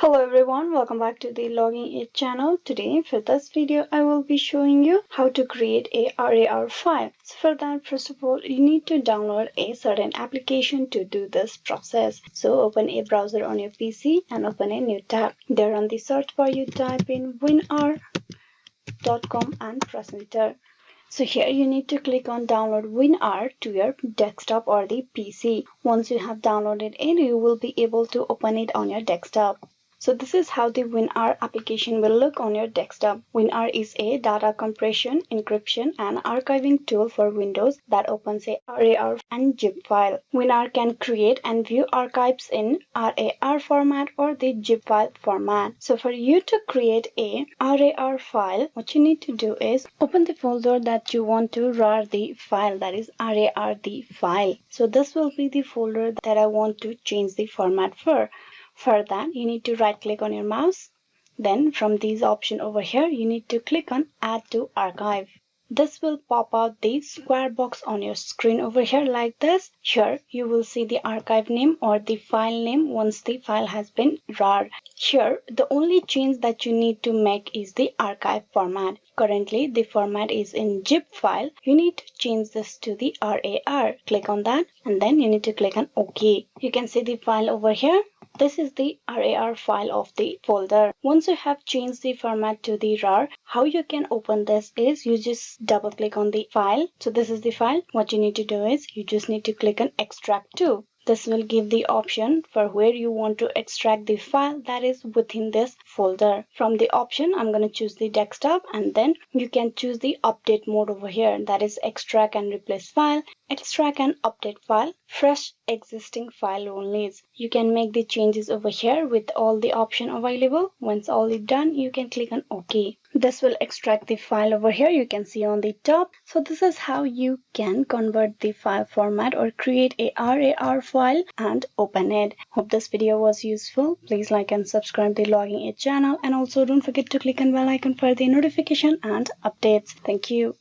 Hello everyone, welcome back to the Logging It channel. Today for this video I will be showing you how to create a RAR file. So for that, first of all, you need to download a certain application to do this process. So open a browser on your PC and open a new tab. There on the search bar you type in winr.com and press enter. So here you need to click on download WinR to your desktop or the PC. Once you have downloaded it, you will be able to open it on your desktop. So this is how the WinR application will look on your desktop. WinR is a data compression, encryption and archiving tool for Windows that opens a RAR and zip file. WinR can create and view archives in RAR format or the zip file format. So for you to create a RAR file, what you need to do is open the folder that you want to RAR the file, that is RAR the file. So this will be the folder that I want to change the format for. For that, you need to right click on your mouse. Then from these options over here, you need to click on Add to Archive. This will pop out the square box on your screen over here like this. Here you will see the archive name or the file name once the file has been RAR. Here the only change that you need to make is the archive format. Currently the format is in zip file. You need to change this to the RAR. Click on that and then you need to click on OK. You can see the file over here. This is the RAR file of the folder. Once you have changed the format to the RAR, how you can open this is you just double click on the file. So this is the file. What you need to do is you just need to click on extract to. This will give the option for where you want to extract the file that is within this folder. From the option, I'm going to choose the desktop and then you can choose the update mode over here. That is extract and replace file, extract and update file, fresh existing file only. You can make the changes over here with all the option available. Once all is done, you can click on OK. This will extract the file over here. You can see on the top. So this is how you can convert the file format or create a RAR file and open it. Hope this video was useful. Please like and subscribe the Logging It channel, and also don't forget to click on bell icon for the notification and updates. Thank you.